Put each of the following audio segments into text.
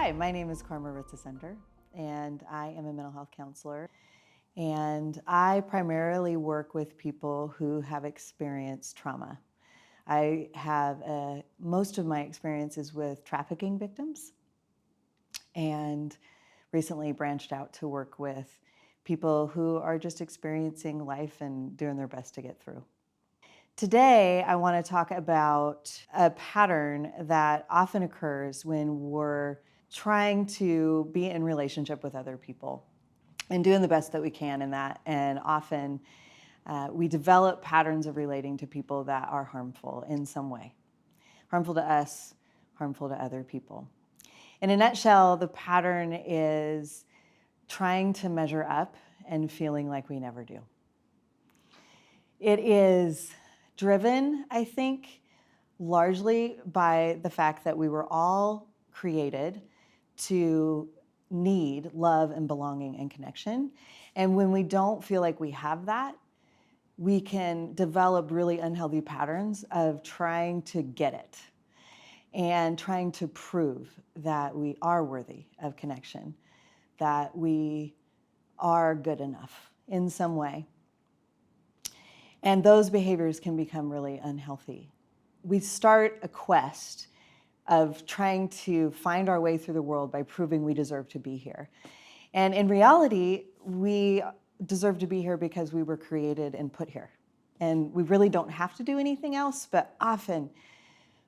Hi, my name is Carma, and I am a mental health counselor. And I primarily work with people who have experienced trauma. I have most of my experiences with trafficking victims, and recently branched out to work with people who are just experiencing life and doing their best to get through. Today, I want to talk about a pattern that often occurs when we're trying to be in relationship with other people and doing the best that we can in that. And often we develop patterns of relating to people that are harmful in some way, harmful to us, harmful to other people. In a nutshell, the pattern is trying to measure up and feeling like we never do. It is driven, I think, largely by the fact that we were all created to need love and belonging and connection. And when we don't feel like we have that, we can develop really unhealthy patterns of trying to get it and trying to prove that we are worthy of connection, that we are good enough in some way. And those behaviors can become really unhealthy. We start a quest of trying to find our way through the world by proving we deserve to be here. And in reality, we deserve to be here because we were created and put here. And we really don't have to do anything else, but often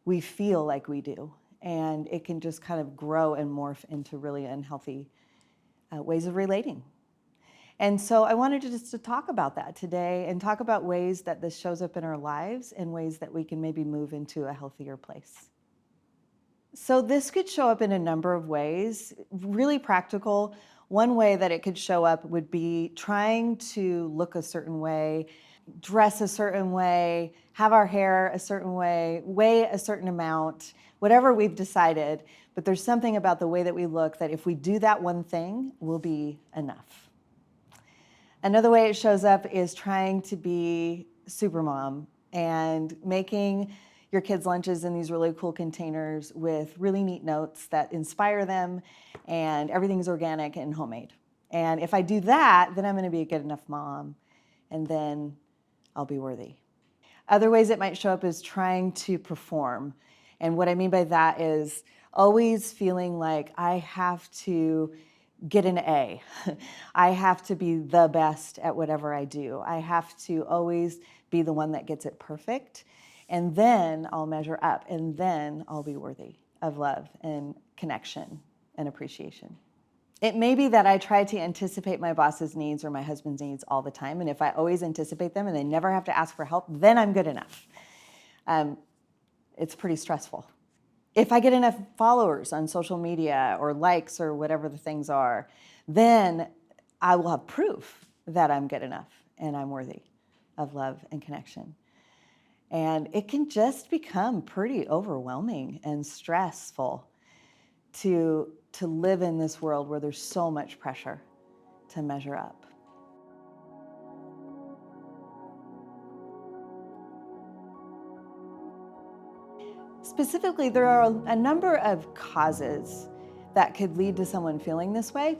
we feel like we do. And it can just kind of grow and morph into really unhealthy ways of relating. And so I wanted to talk about that today and talk about ways that this shows up in our lives and ways that we can maybe move into a healthier place. So this could show up in a number of ways, really practical. One way that it could show up would be trying to look a certain way, dress a certain way, have our hair a certain way, weigh a certain amount, whatever we've decided. But there's something about the way that we look that if we do that one thing, will be enough. Another way it shows up is trying to be supermom and making your kids' lunches in these really cool containers with really neat notes that inspire them, and everything's organic and homemade. And if I do that, then I'm going to be a good enough mom, and then I'll be worthy. Other ways it might show up is trying to perform. And what I mean by that is always feeling like I have to get an A. I have to be the best at whatever I do. I have to always be the one that gets it perfect. And then I'll measure up, and then I'll be worthy of love and connection and appreciation. It may be that I try to anticipate my boss's needs or my husband's needs all the time. And if I always anticipate them and they never have to ask for help, then I'm good enough. It's pretty stressful. If I get enough followers on social media or likes or whatever the things are, then I will have proof that I'm good enough and I'm worthy of love and connection. And it can just become pretty overwhelming and stressful to live in this world where there's so much pressure to measure up. Specifically, there are a number of causes that could lead to someone feeling this way.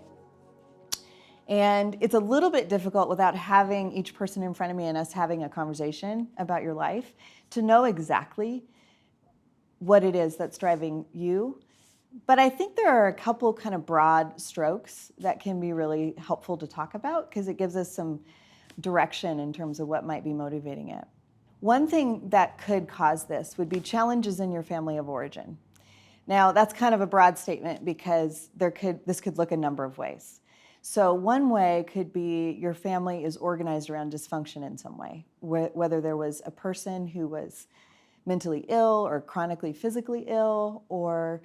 And it's a little bit difficult without having each person in front of me and us having a conversation about your life to know exactly what it is that's driving you. But I think there are a couple kind of broad strokes that can be really helpful to talk about because it gives us some direction in terms of what might be motivating it. One thing that could cause this would be challenges in your family of origin. Now, that's kind of a broad statement because this could look a number of ways. So one way could be your family is organized around dysfunction in some way, whether there was a person who was mentally ill or chronically physically ill or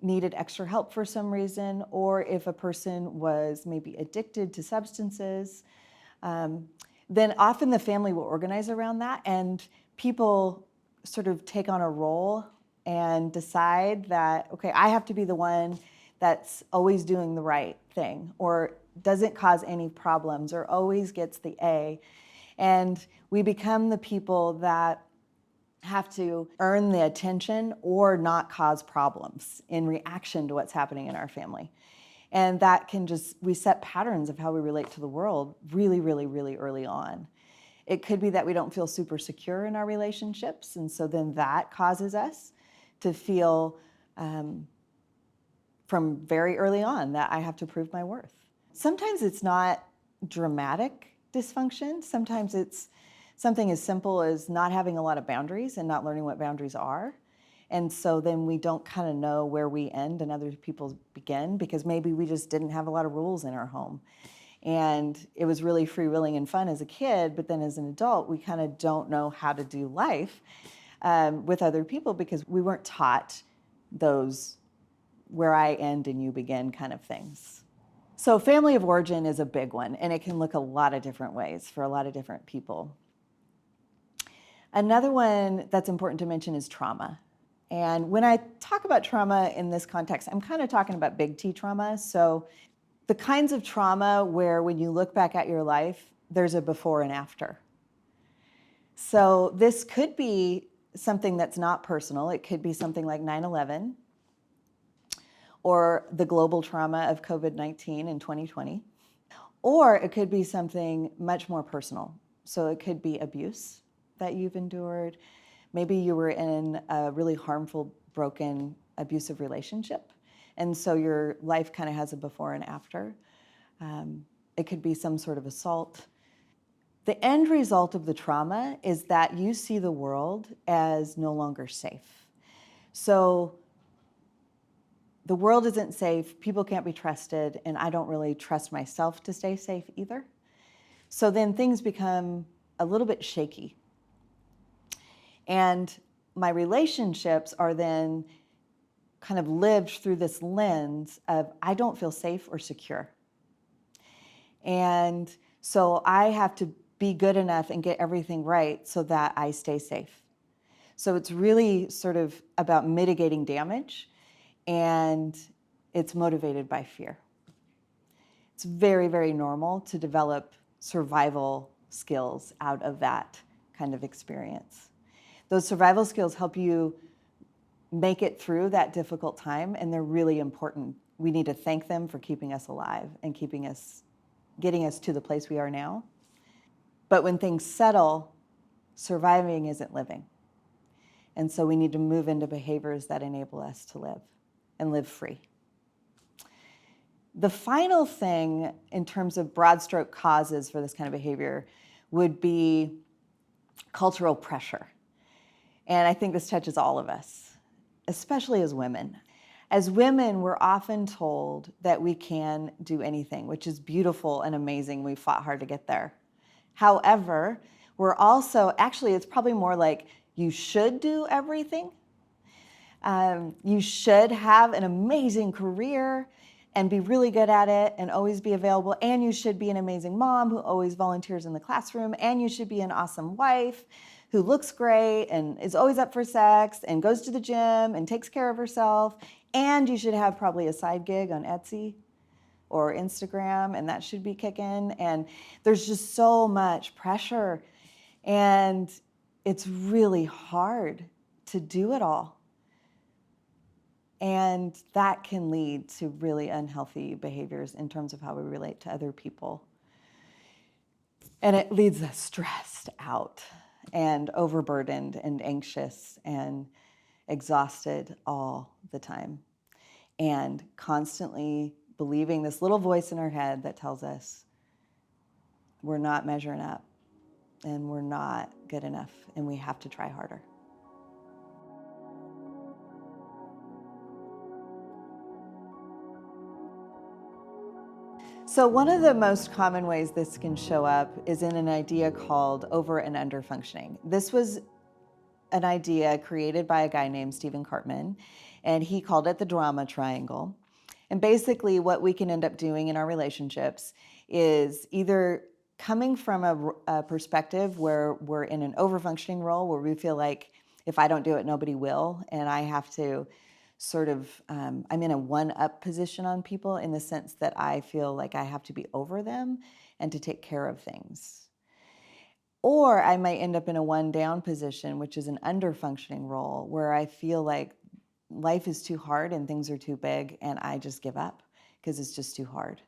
needed extra help for some reason, or if a person was maybe addicted to substances, then often the family will organize around that, and people sort of take on a role and decide that, okay, I have to be the one that's always doing the right thing or doesn't cause any problems or always gets the A. And we become the people that have to earn the attention or not cause problems in reaction to what's happening in our family. And that can we set patterns of how we relate to the world really, really, really early on. It could be that we don't feel super secure in our relationships, and so then that causes us to feel from very early on that I have to prove my worth. Sometimes it's not dramatic dysfunction. Sometimes it's something as simple as not having a lot of boundaries and not learning what boundaries are. And so then we don't kind of know where we end and other people begin, because maybe we just didn't have a lot of rules in our home. And it was really freewheeling and fun as a kid, but then as an adult, we kind of don't know how to do life with other people because we weren't taught those where I end and you begin kind of things. So family of origin is a big one, and it can look a lot of different ways for a lot of different people. Another one that's important to mention is trauma. And when I talk about trauma in this context, I'm kind of talking about big T trauma. So the kinds of trauma where when you look back at your life, there's a before and after. So this could be something that's not personal. It could be something like 9/11 or the global trauma of COVID-19 in 2020. Or it could be something much more personal. So it could be abuse that you've endured. Maybe you were in a really harmful, broken, abusive relationship. And so your life kind of has a before and after. It could be some sort of assault. The end result of the trauma is that you see the world as no longer safe. So the world isn't safe, people can't be trusted, and I don't really trust myself to stay safe either. So then things become a little bit shaky. And my relationships are then kind of lived through this lens of I don't feel safe or secure. And so I have to be good enough and get everything right so that I stay safe. So it's really sort of about mitigating damage, and it's motivated by fear. It's very, very normal to develop survival skills out of that kind of experience. Those survival skills help you make it through that difficult time, and they're really important. We need to thank them for keeping us alive and getting us to the place we are now. But when things settle, surviving isn't living. And so we need to move into behaviors that enable us to live and live free. The final thing in terms of broad stroke causes for this kind of behavior would be cultural pressure. And I think this touches all of us, especially as women. As women, we're often told that we can do anything, which is beautiful and amazing. We fought hard to get there. However, we're also, actually, it's probably more like you should do everything. You should have an amazing career and be really good at it and always be available. And you should be an amazing mom who always volunteers in the classroom. And you should be an awesome wife who looks great and is always up for sex and goes to the gym and takes care of herself. And you should have probably a side gig on Etsy or Instagram, and that should be kicking. And there's just so much pressure. And it's really hard to do it all. And that can lead to really unhealthy behaviors in terms of how we relate to other people. And it leaves us stressed out and overburdened and anxious and exhausted all the time. And constantly believing this little voice in our head that tells us we're not measuring up and we're not good enough and we have to try harder. So one of the most common ways this can show up is in an idea called over and under functioning. This was an idea created by a guy named Stephen Cartman, and he called it the drama triangle. And basically what we can end up doing in our relationships is either coming from a perspective where we're in an over-functioning role, where we feel like if I don't do it, nobody will, and I have to sort of, I'm in a one-up position on people in the sense that I feel like I have to be over them and to take care of things. Or I might end up in a one down position, which is an under functioning role, where I feel like life is too hard and things are too big and I just give up because it's just too hard.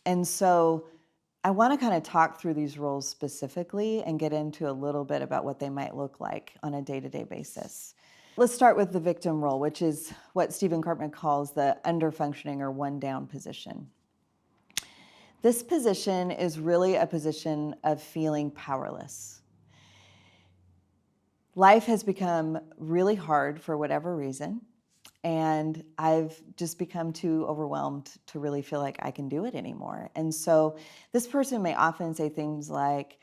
And so I want to kind of talk through these roles specifically and get into a little bit about what they might look like on a day-to-day basis. Let's start with the victim role, which is what Stephen Cartman calls the under-functioning or one-down position. This position is really a position of feeling powerless. Life has become really hard for whatever reason, and I've just become too overwhelmed to really feel like I can do it anymore. And so this person may often say things like,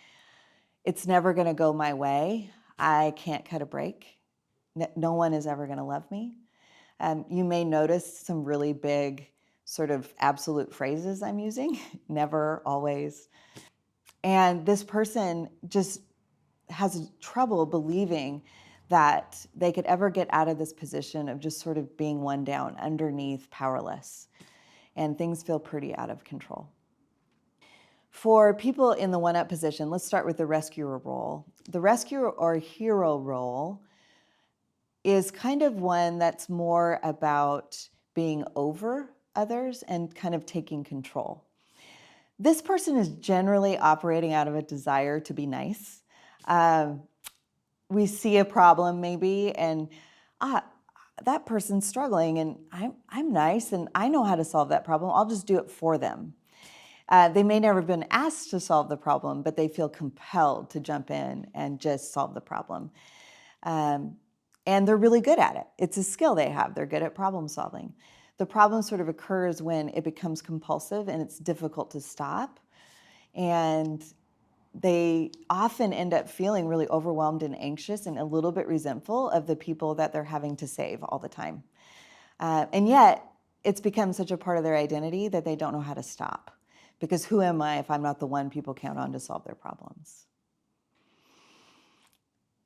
it's never going to go my way. I can't cut a break. No one is ever going to love me. You may notice some really big sort of absolute phrases I'm using, never, always. And this person just has trouble believing that they could ever get out of this position of just sort of being one down, underneath, powerless. And things feel pretty out of control. For people in the one-up position, let's start with the rescuer role. The rescuer or hero role is kind of one that's more about being over others and kind of taking control. This person is generally operating out of a desire to be nice. We see a problem maybe, and that person's struggling, and I'm nice, and I know how to solve that problem. I'll just do it for them. They may never have been asked to solve the problem, but they feel compelled to jump in and just solve the problem. And they're really good at it. It's a skill they have. They're good at problem solving. The problem sort of occurs when it becomes compulsive and it's difficult to stop. And they often end up feeling really overwhelmed and anxious and a little bit resentful of the people that they're having to save all the time. And yet, it's become such a part of their identity that they don't know how to stop. Because who am I if I'm not the one people count on to solve their problems?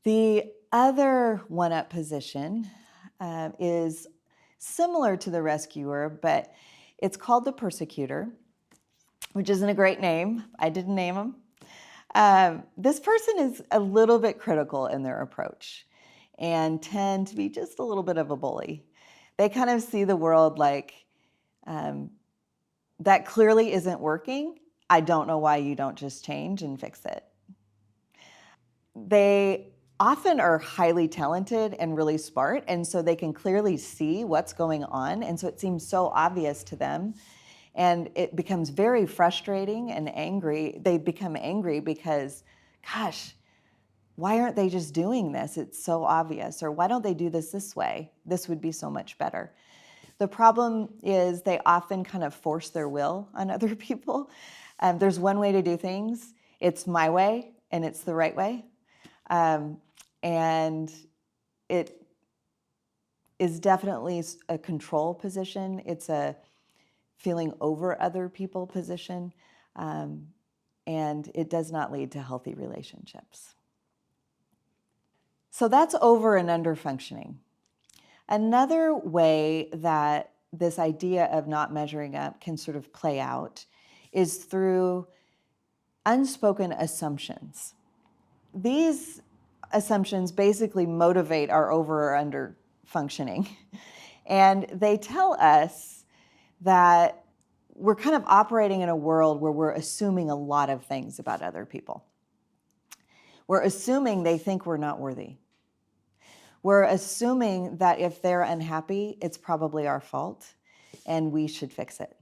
The other one-up position is similar to the rescuer, but it's called the persecutor, which isn't a great name. I didn't name them. This person is a little bit critical in their approach and tend to be just a little bit of a bully. They kind of see the world like, that clearly isn't working. I don't know why you don't just change and fix it. They often are highly talented and really smart, and so they can clearly see what's going on, and so it seems so obvious to them. And it becomes very frustrating and angry. They become angry because, gosh, why aren't they just doing this? It's so obvious. Or why don't they do this way? This would be so much better. The problem is they often kind of force their will on other people. There's one way to do things. It's my way, and it's the right way. And it is definitely a control position. It's a feeling over other people position, and it does not lead to healthy relationships. So that's over and under functioning. Another way that this idea of not measuring up can sort of play out is through unspoken assumptions. These assumptions basically motivate our over or under functioning. And they tell us that we're kind of operating in a world where we're assuming a lot of things about other people. We're assuming they think we're not worthy. We're assuming that if they're unhappy, it's probably our fault and we should fix it.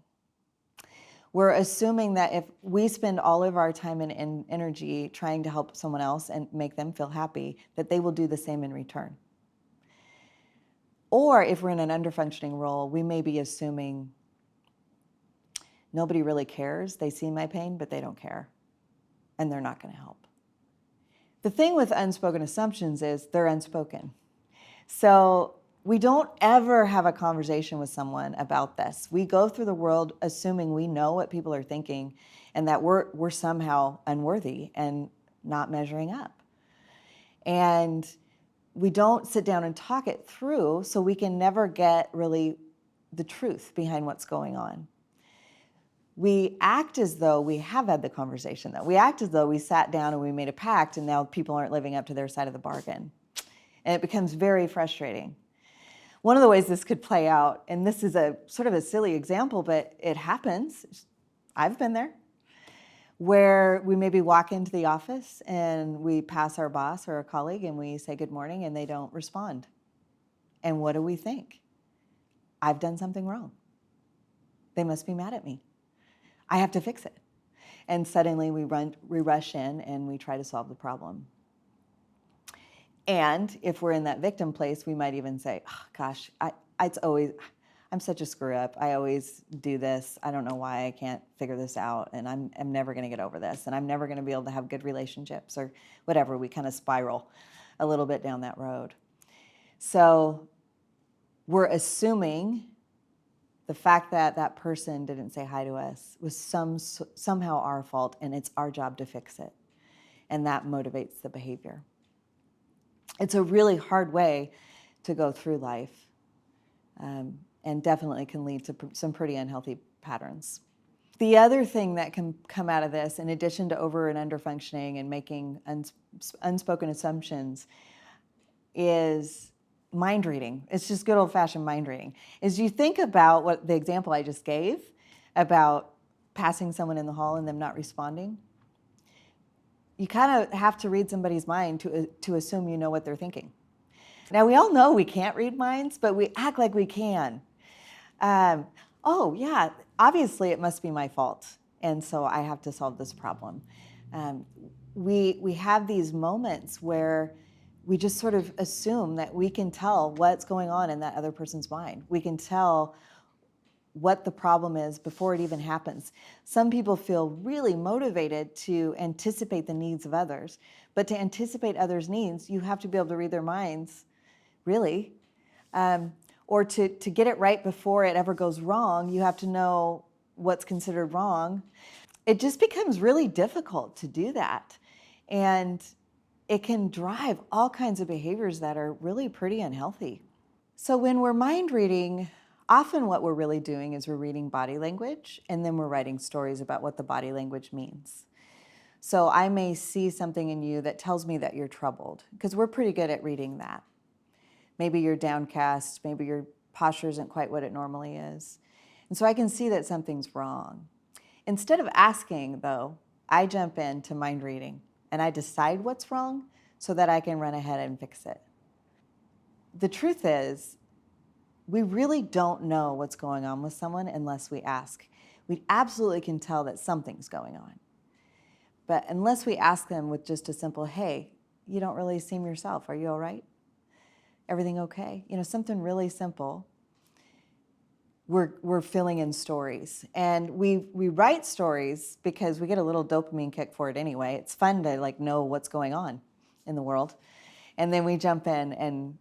We're assuming that if we spend all of our time and energy trying to help someone else and make them feel happy, that they will do the same in return. Or if we're in an under-functioning role, we may be assuming nobody really cares. They see my pain, but they don't care, and they're not going to help. The thing with unspoken assumptions is they're unspoken. So we don't ever have a conversation with someone about this. We go through the world assuming we know what people are thinking and that we're somehow unworthy and not measuring up. And we don't sit down and talk it through, so we can never get really the truth behind what's going on. We act as though we have had the conversation, though. We act as though we sat down and we made a pact, and now people aren't living up to their side of the bargain. And it becomes very frustrating. One of the ways this could play out, and this is a sort of a silly example, but it happens. I've been there, where we maybe walk into the office and we pass our boss or a colleague and we say good morning and they don't respond. And what do we think? I've done something wrong. They must be mad at me. I have to fix it. And suddenly we rush in and we try to solve the problem. And if we're in that victim place, we might even say, oh, gosh, I'm such a screw up. I always do this. I don't know why I can't figure this out. And I'm never going to get over this. And I'm never going to be able to have good relationships or whatever. We kind of spiral a little bit down that road. So we're assuming the fact that that person didn't say hi to us was somehow our fault, and it's our job to fix it. And that motivates the behavior. It's a really hard way to go through life, and definitely can lead to some pretty unhealthy patterns. The other thing that can come out of this, in addition to over and under functioning and making unspoken assumptions, is mind reading. It's just good old-fashioned mind reading. As you think about what the example I just gave about passing someone in the hall and them not responding, you kind of have to read somebody's mind to assume you know what they're thinking. Now, we all know we can't read minds, but we act like we can. Oh, yeah, obviously it must be my fault, and so I have to solve this problem. We have these moments where we just sort of assume that we can tell what's going on in that other person's mind. We can tell what the problem is before it even happens. Some people feel really motivated to anticipate the needs of others, but to anticipate others' needs, you have to be able to read their minds, really. Or to get it right before it ever goes wrong, you have to know what's considered wrong. It just becomes really difficult to do that. And it can drive all kinds of behaviors that are really pretty unhealthy. So when we're mind reading, often what we're really doing is we're reading body language, and then we're writing stories about what the body language means. So I may see something in you that tells me that you're troubled, because we're pretty good at reading that. Maybe you're downcast, maybe your posture isn't quite what it normally is. And so I can see that something's wrong. Instead of asking, though, I jump into mind reading and I decide what's wrong so that I can run ahead and fix it. The truth is, we really don't know what's going on with someone unless we ask. We absolutely can tell that something's going on. But unless we ask them with just a simple, hey, you don't really seem yourself. Are you all right? Everything okay? You know, something really simple. We're filling in stories. And we write stories because we get a little dopamine kick for it anyway. It's fun to know what's going on in the world. And then we jump in, and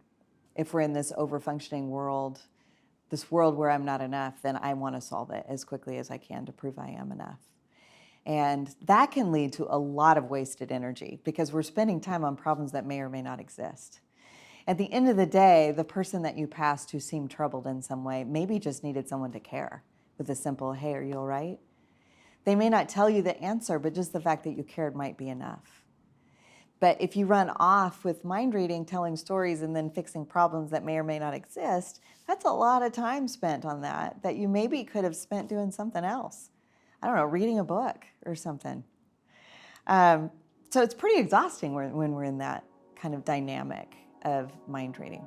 if we're in this over-functioning world, this world where I'm not enough, then I want to solve it as quickly as I can to prove I am enough. And that can lead to a lot of wasted energy because we're spending time on problems that may or may not exist. At the end of the day, the person that you passed who seemed troubled in some way maybe just needed someone to care with a simple, hey, are you all right? They may not tell you the answer, but just the fact that you cared might be enough. But if you run off with mind reading, telling stories, and then fixing problems that may or may not exist, that's a lot of time spent on that you maybe could have spent doing something else. I don't know, reading a book or something. So it's pretty exhausting when we're in that kind of dynamic of mind reading.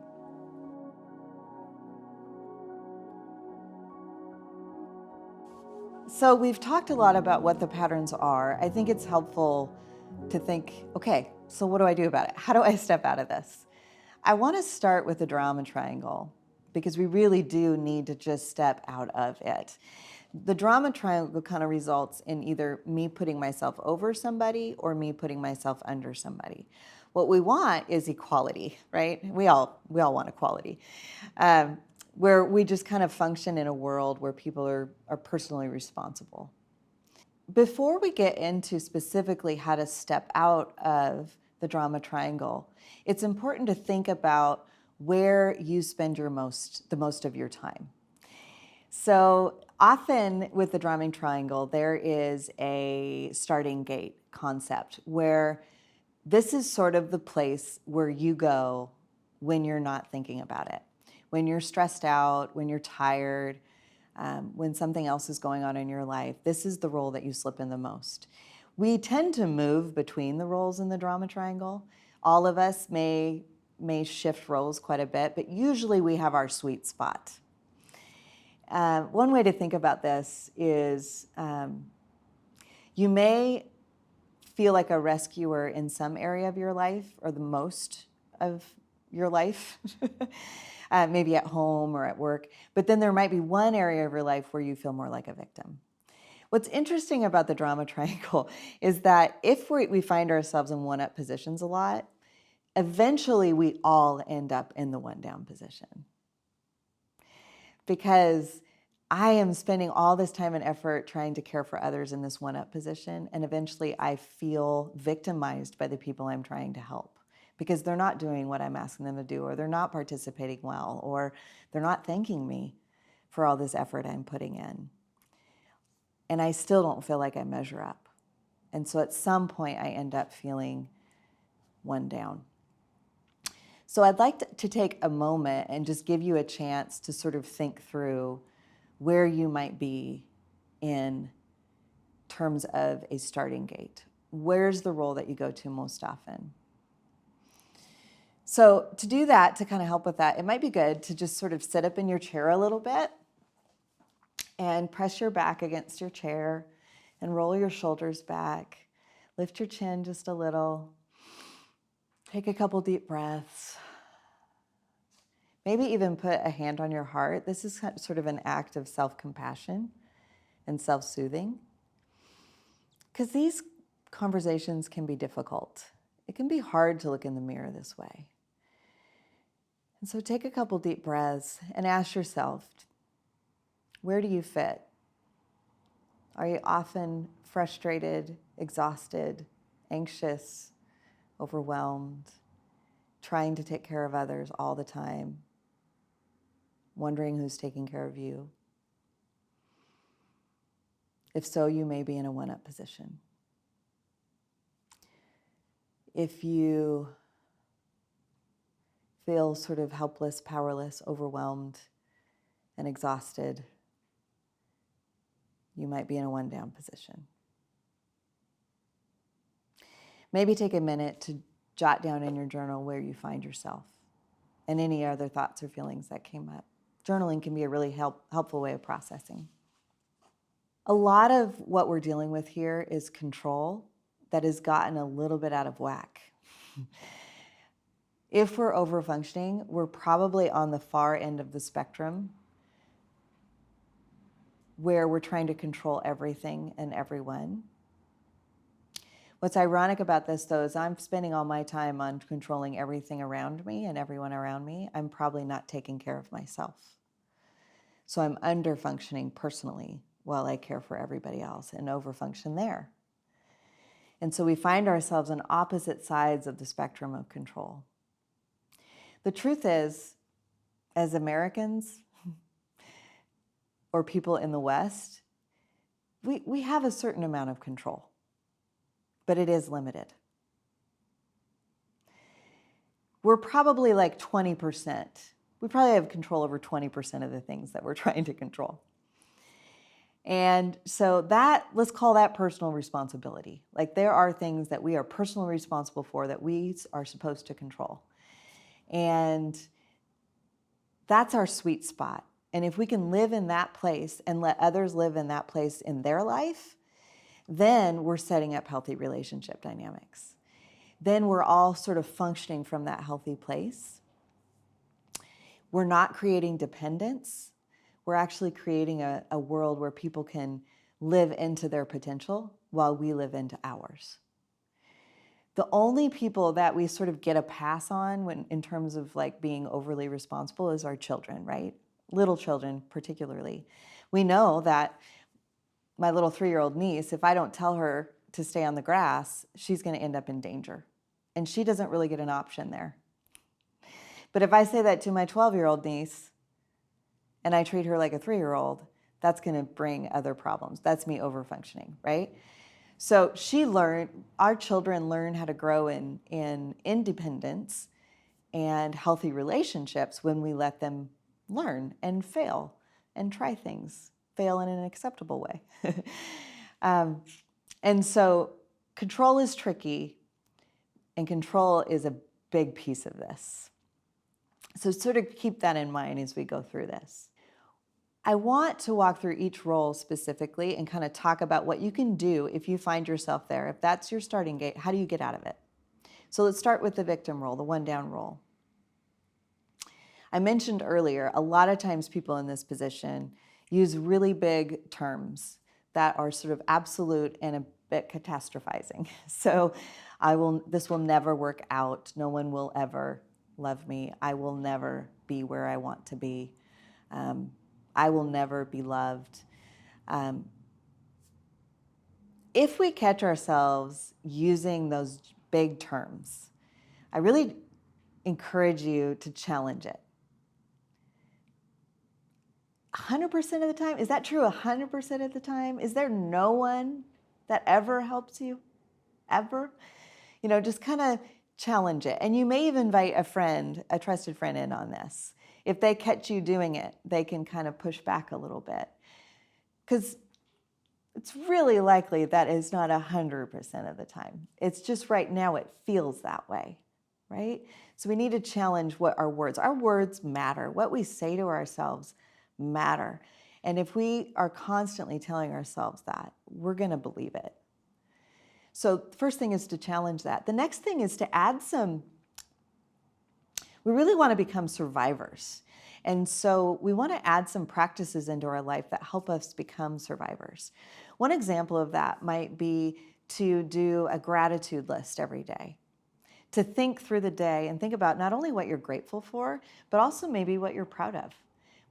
So we've talked a lot about what the patterns are. I think it's helpful to think, okay, so what do I do about it? How do I step out of this? I want to start with the drama triangle because we really do need to just step out of it. The drama triangle kind of results in either me putting myself over somebody or me putting myself under somebody. What we want is equality, right? We all want equality, where we just kind of function in a world where people are personally responsible. Before we get into specifically how to step out of the drama triangle, it's important to think about where you spend the most of your time. So Often with the drumming triangle, there is a starting gate concept where this is sort of the place where you go when you're not thinking about it, when you're stressed out, when you're tired, when something else is going on in your life. This is the role that you slip in the most. We tend to move between the roles in the drama triangle. All of us may shift roles quite a bit, but usually we have our sweet spot. One way to think about this is you may feel like a rescuer in some area of your life or the most of your life, maybe at home or at work, but then there might be one area of your life where you feel more like a victim. What's interesting about the drama triangle is that if we find ourselves in one-up positions a lot, eventually we all end up in the one-down position. Because I am spending all this time and effort trying to care for others in this one-up position, and eventually I feel victimized by the people I'm trying to help because they're not doing what I'm asking them to do, or they're not participating well, or they're not thanking me for all this effort I'm putting in. And I still don't feel like I measure up. And so at some point I end up feeling one down. So I'd like to take a moment and just give you a chance to sort of think through where you might be in terms of a starting gate. Where's the role that you go to most often? So to do that, to kind of help with that, it might be good to just sort of sit up in your chair a little bit and press your back against your chair and roll your shoulders back. Lift your chin just a little. Take a couple deep breaths. Maybe even put a hand on your heart. This is sort of an act of self-compassion and self-soothing. Because these conversations can be difficult. It can be hard to look in the mirror this way. And so take a couple deep breaths and ask yourself, where do you fit? Are you often frustrated, exhausted, anxious, overwhelmed, trying to take care of others all the time, wondering who's taking care of you? If so, you may be in a one-up position. If you feel sort of helpless, powerless, overwhelmed, and exhausted, you might be in a one-down position. Maybe take a minute to jot down in your journal where you find yourself and any other thoughts or feelings that came up. Journaling can be a really helpful way of processing. A lot of what we're dealing with here is control that has gotten a little bit out of whack. If we're overfunctioning, we're probably on the far end of the spectrum where we're trying to control everything and everyone. What's ironic about this, though, is I'm spending all my time on controlling everything around me and everyone around me. I'm probably not taking care of myself. So I'm under-functioning personally while I care for everybody else and overfunction there. And so we find ourselves on opposite sides of the spectrum of control. The truth is, as Americans or people in the West, we have a certain amount of control, but it is limited. We're probably like 20%. We probably have control over 20% of the things that we're trying to control. And so let's call that personal responsibility. Like there are things that we are personally responsible for that we are supposed to control. And that's our sweet spot. And if we can live in that place and let others live in that place in their life, then we're setting up healthy relationship dynamics. Then we're all sort of functioning from that healthy place. We're not creating dependence. We're actually creating a world where people can live into their potential while we live into ours. The only people that we sort of get a pass on in terms of like being overly responsible is our children, right? Little children particularly. We know that my little 3-year-old niece, if I don't tell her to stay on the grass, she's going to end up in danger. And she doesn't really get an option there. But if I say that to my 12-year-old niece and I treat her like a 3-year-old, that's going to bring other problems. That's me overfunctioning, right? So our children learn how to grow in independence and healthy relationships when we let them learn and fail and try things, fail in an acceptable way. And so control is tricky, and control is a big piece of this. So sort of keep that in mind as we go through this. I want to walk through each role specifically and kind of talk about what you can do if you find yourself there. If that's your starting gate, how do you get out of it? So let's start with the victim role, the one down role. I mentioned earlier, a lot of times people in this position use really big terms that are sort of absolute and a bit catastrophizing. So this will never work out. No one will ever love me. I will never be where I want to be. I will never be loved. If we catch ourselves using those big terms, I really encourage you to challenge it. 100% of the time? Is that true 100% of the time? Is there no one that ever helps you? Ever? Just kind of challenge it. And you may even invite a trusted friend in on this. If they catch you doing it, they can kind of push back a little bit. Because it's really likely that is not 100% of the time. It's just right now it feels that way, right? So we need to challenge what our words matter. What we say to ourselves matter. And if we are constantly telling ourselves that, we're going to believe it. So the first thing is to challenge that. The next thing is to add we really want to become survivors. And so we want to add some practices into our life that help us become survivors. One example of that might be to do a gratitude list every day. To think through the day and think about not only what you're grateful for, but also maybe what you're proud of,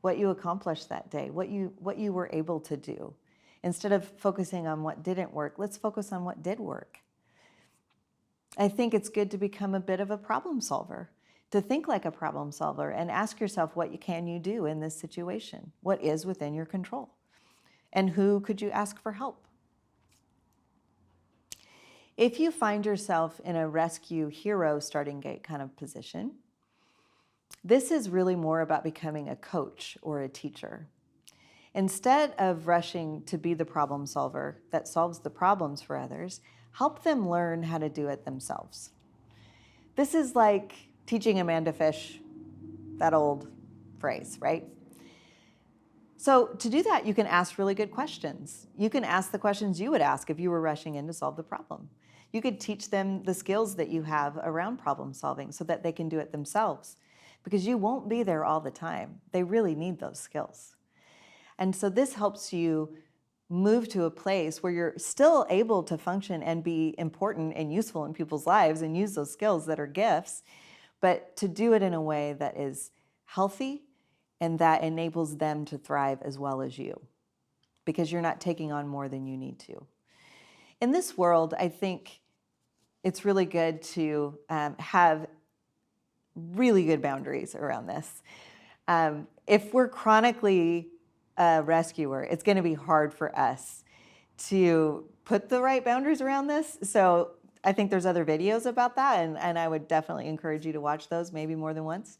what you accomplished that day, what you were able to do. Instead of focusing on what didn't work, let's focus on what did work. I think it's good to become a bit of a problem solver, to think like a problem solver and ask yourself, what can you do in this situation? What is within your control? And who could you ask for help? If you find yourself in a rescue hero starting gate kind of position, this is really more about becoming a coach or a teacher. Instead of rushing to be the problem solver that solves the problems for others, help them learn how to do it themselves. This is like teaching a man to fish, that old phrase, right? So to do that, you can ask really good questions. You can ask the questions you would ask if you were rushing in to solve the problem. You could teach them the skills that you have around problem solving so that they can do it themselves, because you won't be there all the time. They really need those skills. And so this helps you move to a place where you're still able to function and be important and useful in people's lives and use those skills that are gifts, but to do it in a way that is healthy and that enables them to thrive as well as you, because you're not taking on more than you need to. In this world, I think it's really good to have really good boundaries around this. If we're chronically a rescuer, it's going to be hard for us to put the right boundaries around this. So I think there's other videos about that, and I would definitely encourage you to watch those, maybe more than once.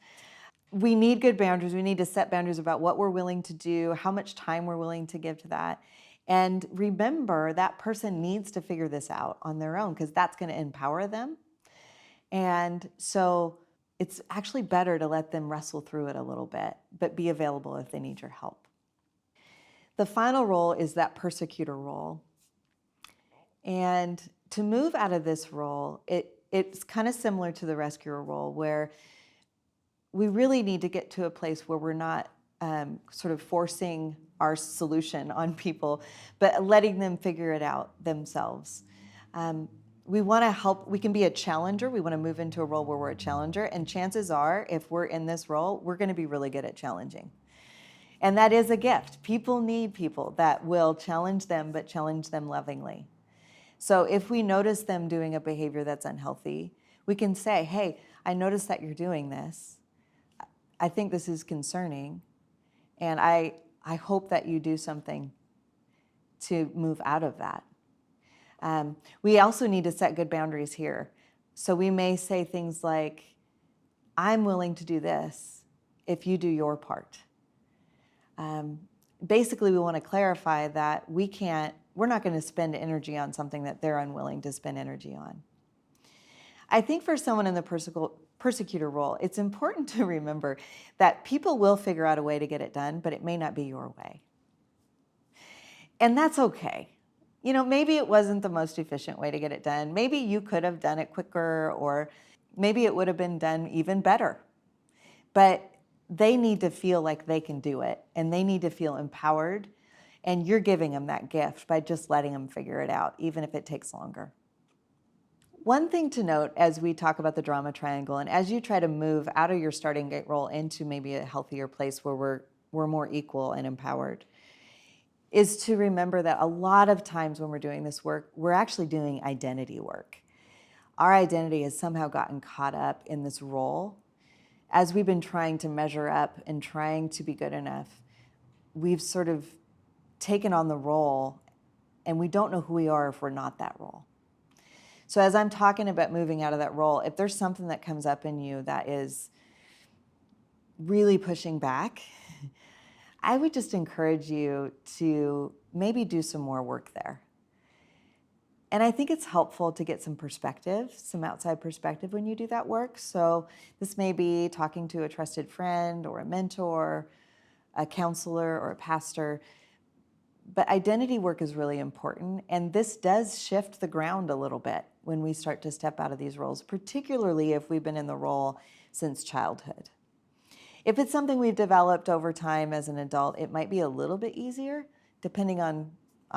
We need good boundaries. We need to set boundaries about what we're willing to do, how much time we're willing to give to that. And remember, that person needs to figure this out on their own, because that's going to empower them. And so it's actually better to let them wrestle through it a little bit, but be available if they need your help. The final role is that persecutor role. And to move out of this role, it's kind of similar to the rescuer role, where we really need to get to a place where we're not sort of forcing our solution on people, but letting them figure it out themselves. We want to help. We can be a challenger. We want to move into a role where we're a challenger. And chances are, if we're in this role, we're going to be really good at challenging. And that is a gift. People need people that will challenge them, but challenge them lovingly. So if we notice them doing a behavior that's unhealthy, we can say, hey, I noticed that you're doing this. I think this is concerning. And I I hope that you do something to move out of that. We also need to set good boundaries here. So we may say things like, I'm willing to do this if you do your part. Basically, we want to clarify that we're not going to spend energy on something that they're unwilling to spend energy on. I think for someone in the persecutor role, it's important to remember that people will figure out a way to get it done, but it may not be your way. And that's okay. Maybe it wasn't the most efficient way to get it done. Maybe you could have done it quicker, or maybe it would have been done even better. But they need to feel like they can do it, and they need to feel empowered. And you're giving them that gift by just letting them figure it out, even if it takes longer. One thing to note as we talk about the drama triangle, and as you try to move out of your starting gate role into maybe a healthier place where we're more equal and empowered, is to remember that a lot of times when we're doing this work, we're actually doing identity work. Our identity has somehow gotten caught up in this role. As we've been trying to measure up and trying to be good enough, we've sort of taken on the role, and we don't know who we are if we're not that role. So as I'm talking about moving out of that role, if there's something that comes up in you that is really pushing back, I would just encourage you to maybe do some more work there. And I think it's helpful to get some perspective, some outside perspective when you do that work. So this may be talking to a trusted friend or a mentor, a counselor or a pastor. But identity work is really important. And this does shift the ground a little bit when we start to step out of these roles, particularly if we've been in the role since childhood. If it's something we've developed over time as an adult, it might be a little bit easier, depending on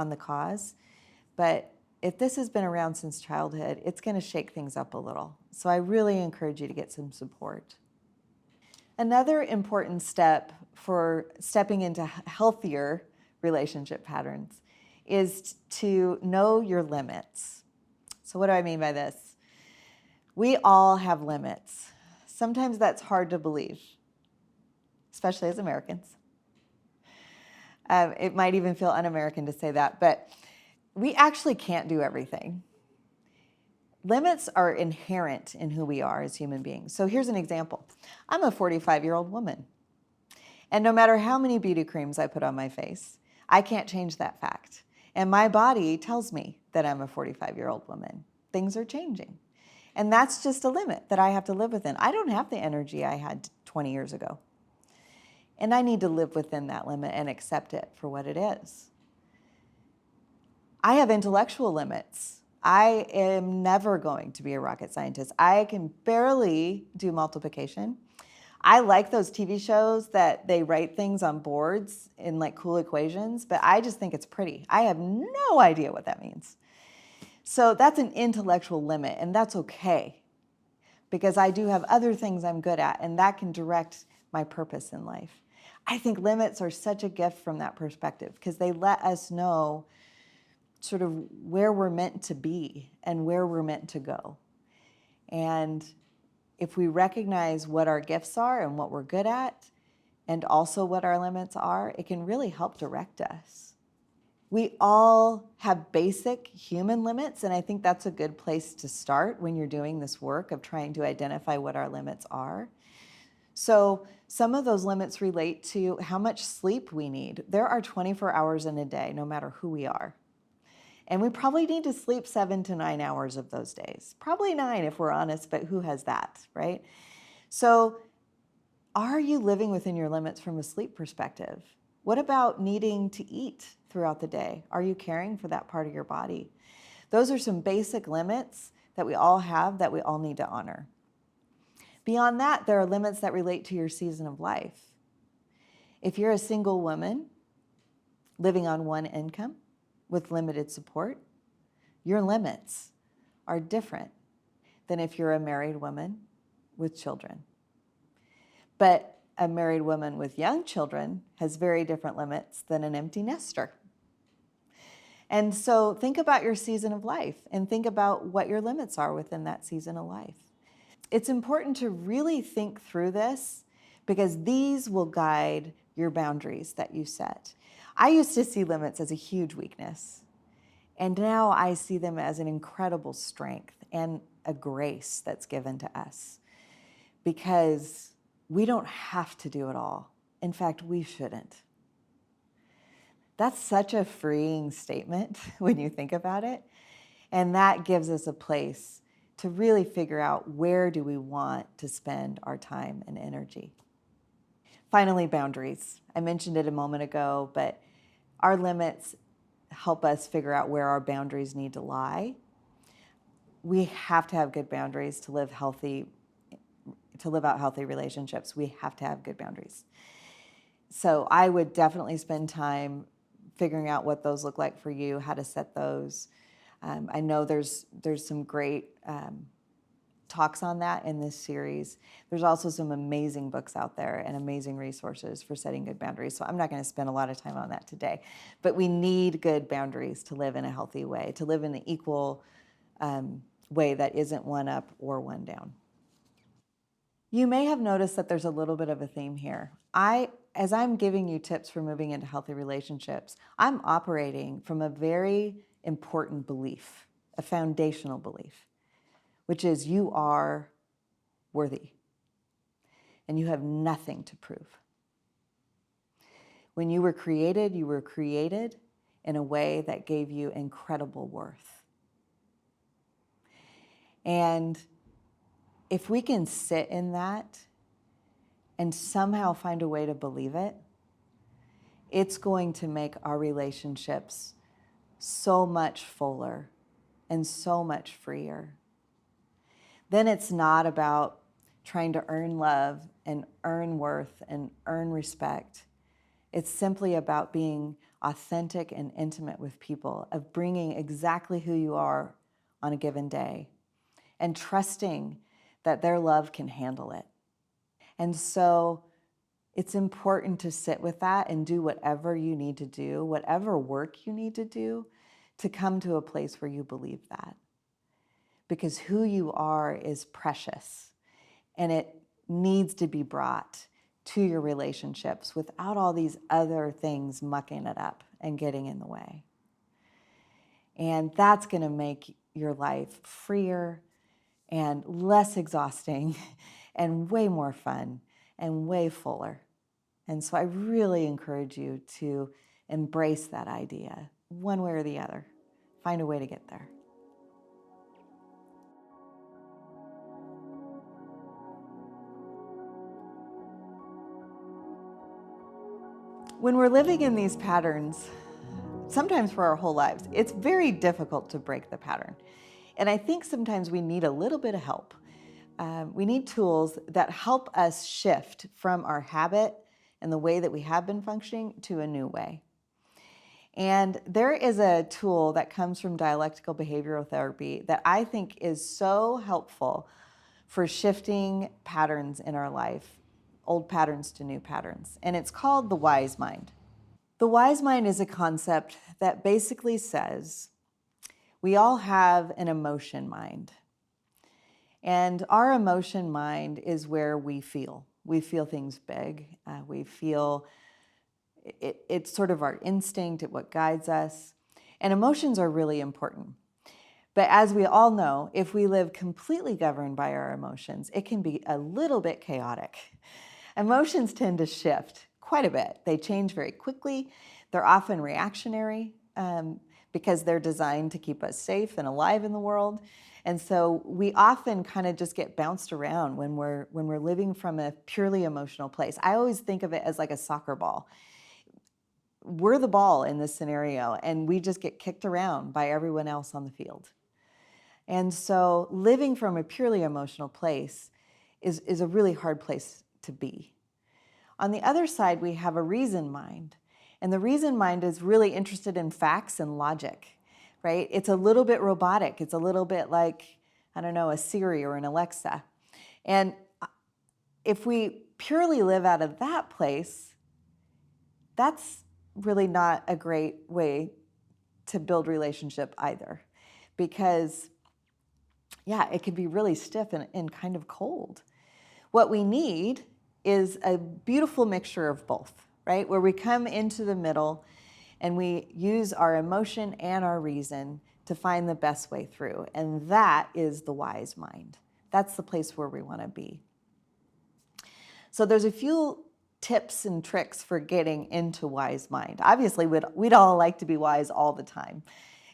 the cause. But if this has been around since childhood, it's going to shake things up a little. So I really encourage you to get some support. Another important step for stepping into healthier relationship patterns is to know your limits. So what do I mean by this? We all have limits. Sometimes that's hard to believe, especially as Americans. It might even feel un-American to say that, but we actually can't do everything. Limits are inherent in who we are as human beings. So here's an example. I'm a 45-year-old woman. And no matter how many beauty creams I put on my face, I can't change that fact. And my body tells me that I'm a 45-year-old woman. Things are changing. And that's just a limit that I have to live within. I don't have the energy I had 20 years ago. And I need to live within that limit and accept it for what it is. I have intellectual limits. I am never going to be a rocket scientist. I can barely do multiplication. I like those TV shows that they write things on boards in like cool equations, but I just think it's pretty. I have no idea what that means. So that's an intellectual limit, and that's okay, because I do have other things I'm good at, and that can direct my purpose in life. I think limits are such a gift from that perspective, because they let us know sort of where we're meant to be and where we're meant to go. And if we recognize what our gifts are and what we're good at, and also what our limits are, it can really help direct us. We all have basic human limits, and I think that's a good place to start when you're doing this work of trying to identify what our limits are. So some of those limits relate to how much sleep we need. There are 24 hours in a day, no matter who we are. And we probably need to sleep 7 to 9 hours of those days. Probably 9 if we're honest, but who has that, right? So are you living within your limits from a sleep perspective? What about needing to eat throughout the day? Are you caring for that part of your body? Those are some basic limits that we all have that we all need to honor. Beyond that, there are limits that relate to your season of life. If you're a single woman living on one income with limited support, your limits are different than if you're a married woman with children. But a married woman with young children has very different limits than an empty nester. And so think about your season of life and think about what your limits are within that season of life. It's important to really think through this, because these will guide your boundaries that you set. I used to see limits as a huge weakness, and now I see them as an incredible strength and a grace that's given to us, because we don't have to do it all. In fact, we shouldn't. That's such a freeing statement when you think about it. And that gives us a place to really figure out, where do we want to spend our time and energy. Finally, boundaries. I mentioned it a moment ago, but our limits help us figure out where our boundaries need to lie. We have to have good boundaries to live out healthy relationships. We have to have good boundaries. So I would definitely spend time figuring out what those look like for you, how to set those. I know there's some great talks on that in this series. There's also some amazing books out there and amazing resources for setting good boundaries. So I'm not going to spend a lot of time on that today. But we need good boundaries to live in a healthy way, to live in the equal way that isn't one up or one down. You may have noticed that there's a little bit of a theme here. As I'm giving you tips for moving into healthy relationships, I'm operating from a very important belief, a foundational belief, which is you are worthy and you have nothing to prove. When you were created in a way that gave you incredible worth. And if we can sit in that and somehow find a way to believe it, it's going to make our relationships so much fuller and so much freer. Then it's not about trying to earn love and earn worth and earn respect. It's simply about being authentic and intimate with people, of bringing exactly who you are on a given day and trusting that their love can handle it. And so it's important to sit with that and do whatever you need to do, whatever work you need to do, to come to a place where you believe that. Because who you are is precious, and it needs to be brought to your relationships without all these other things mucking it up and getting in the way. And that's going to make your life freer and less exhausting and way more fun and way fuller. And so I really encourage you to embrace that idea, one way or the other. Find a way to get there. When we're living in these patterns, sometimes for our whole lives, it's very difficult to break the pattern. And I think sometimes we need a little bit of help. We need tools that help us shift from our habit and the way that we have been functioning to a new way. And there is a tool that comes from dialectical behavioral therapy that I think is so helpful for shifting patterns in our life, old patterns to new patterns. And it's called the wise mind. The wise mind is a concept that basically says we all have an emotion mind. And our emotion mind is where we feel. We feel things big. We feel it's sort of our instinct, it's what guides us. And emotions are really important. But as we all know, if we live completely governed by our emotions, it can be a little bit chaotic. Emotions tend to shift quite a bit. They change very quickly. They're often reactionary because they're designed to keep us safe and alive in the world. And so we often kind of just get bounced around when we're living from a purely emotional place. I always think of it as like a soccer ball. We're the ball in this scenario, and we just get kicked around by everyone else on the field. And so living from a purely emotional place is a really hard place to be. On the other side, we have a reason mind. And the reason mind is really interested in facts and logic, right? It's a little bit robotic. It's a little bit like, I don't know, a Siri or an Alexa. And if we purely live out of that place, that's really not a great way to build relationship either. Because, yeah, it can be really stiff and kind of cold. What we need is a beautiful mixture of both, right? Where we come into the middle and we use our emotion and our reason to find the best way through. And that is the wise mind. That's the place where we want to be. So there's a few tips and tricks for getting into wise mind. Obviously, we'd all like to be wise all the time.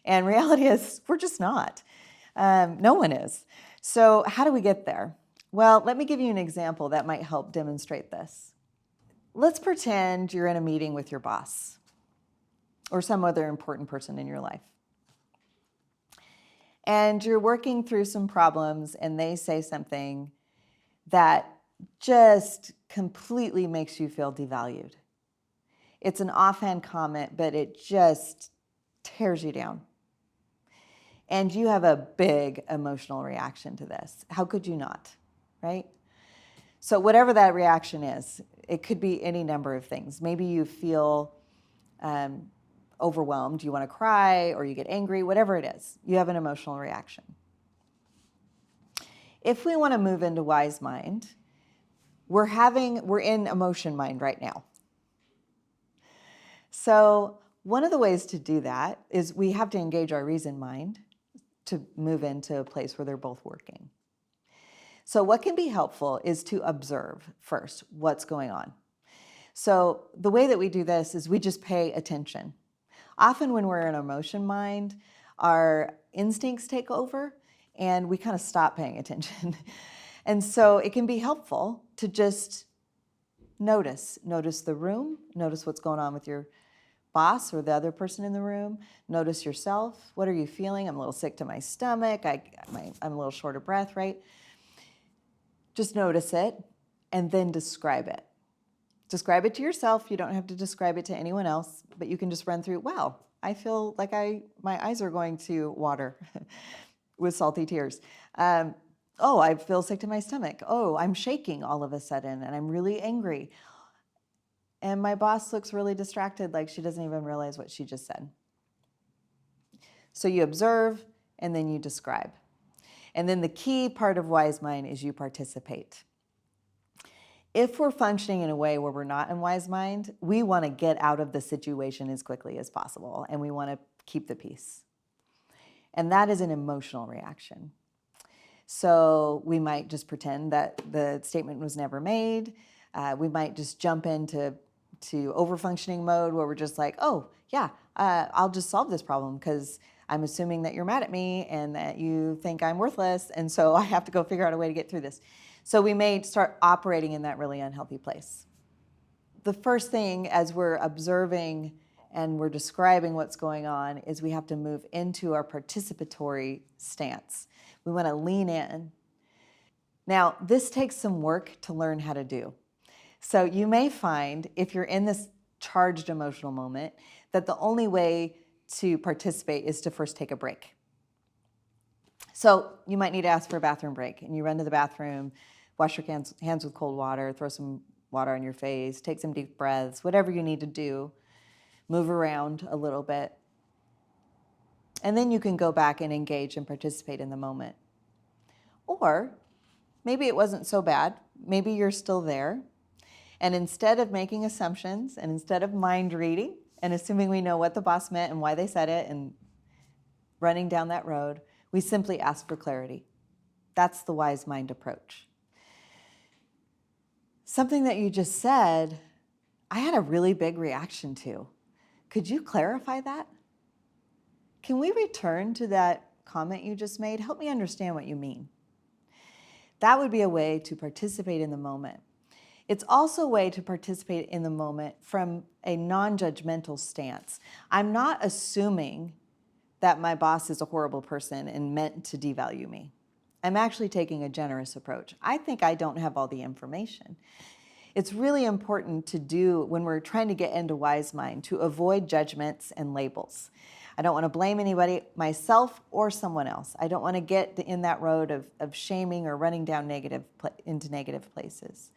And reality is, we're just not. No one is. So how do we get there? Well, let me give you an example that might help demonstrate this. Let's pretend you're in a meeting with your boss or some other important person in your life. And you're working through some problems and they say something that just completely makes you feel devalued. It's an offhand comment, but it just tears you down. And you have a big emotional reaction to this. How could you not, right? So whatever that reaction is, it could be any number of things. Maybe you feel overwhelmed, you want to cry, or you get angry, whatever it is, you have an emotional reaction. If we want to move into wise mind, we're in emotion mind right now. So one of the ways to do that is we have to engage our reason mind to move into a place where they're both working. So what can be helpful is to observe first what's going on. So the way that we do this is we just pay attention. Often when we're in emotion mind, our instincts take over and we kind of stop paying attention. And so it can be helpful to just notice the room, notice what's going on with your boss or the other person in the room, notice yourself. What are you feeling? I'm a little sick to my stomach. I'm a little short of breath, right? Just notice it and then describe it. Describe it to yourself. You don't have to describe it to anyone else, but you can just run through, wow, I feel like my eyes are going to water with salty tears. Oh, I feel sick to my stomach. Oh, I'm shaking all of a sudden and I'm really angry. And my boss looks really distracted, like she doesn't even realize what she just said. So you observe and then you describe. And then the key part of wise mind is you participate. If we're functioning in a way where we're not in wise mind, we want to get out of the situation as quickly as possible and we want to keep the peace. And that is an emotional reaction. So we might just pretend that the statement was never made. We might just jump into over-functioning mode where we're just like, oh, yeah, I'll just solve this problem because I'm assuming that you're mad at me and that you think I'm worthless, and so I have to go figure out a way to get through this. So we may start operating in that really unhealthy place. The first thing as we're observing and we're describing what's going on is we have to move into our participatory stance. We want to lean in. Now, this takes some work to learn how to do. So you may find, if you're in this charged emotional moment, that the only way to participate is to first take a break. So you might need to ask for a bathroom break, and you run to the bathroom, wash your hands with cold water, throw some water on your face, take some deep breaths, whatever you need to do, move around a little bit. And then you can go back and engage and participate in the moment. Or maybe it wasn't so bad. Maybe you're still there. And instead of making assumptions and instead of mind reading and assuming we know what the boss meant and why they said it and running down that road, we simply ask for clarity. That's the wise mind approach. Something that you just said, I had a really big reaction to. Could you clarify that? Can we return to that comment you just made? Help me understand what you mean. That would be a way to participate in the moment. It's also a way to participate in the moment from a non-judgmental stance. I'm not assuming that my boss is a horrible person and meant to devalue me. I'm actually taking a generous approach. I think I don't have all the information. It's really important to do when we're trying to get into wise mind to avoid judgments and labels. I don't want to blame anybody, myself or someone else. I don't want to get in that road of shaming or running down into negative places.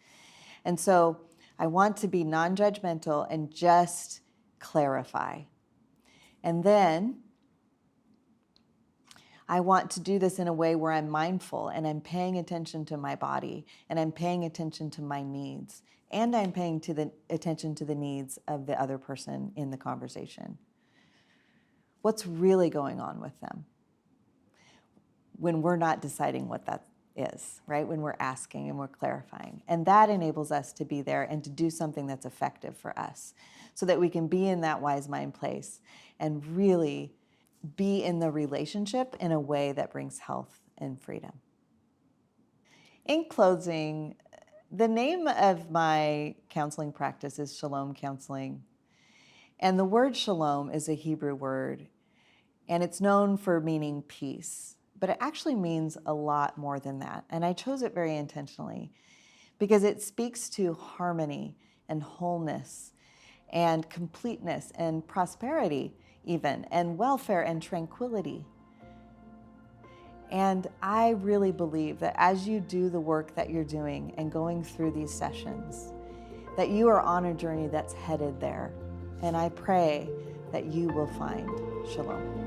And so I want to be non-judgmental and just clarify. And then I want to do this in a way where I'm mindful and I'm paying attention to my body and I'm paying attention to my needs and I'm paying attention to the needs of the other person in the conversation. What's really going on with them when we're not deciding what that is, right? When we're asking and we're clarifying. And that enables us to be there and to do something that's effective for us so that we can be in that wise mind place and really be in the relationship in a way that brings health and freedom. In closing, the name of my counseling practice is Shalom Counseling. And the word shalom is a Hebrew word, and it's known for meaning peace. But it actually means a lot more than that. And I chose it very intentionally because it speaks to harmony and wholeness and completeness and prosperity even, and welfare and tranquility. And I really believe that as you do the work that you're doing and going through these sessions, that you are on a journey that's headed there. And I pray that you will find shalom.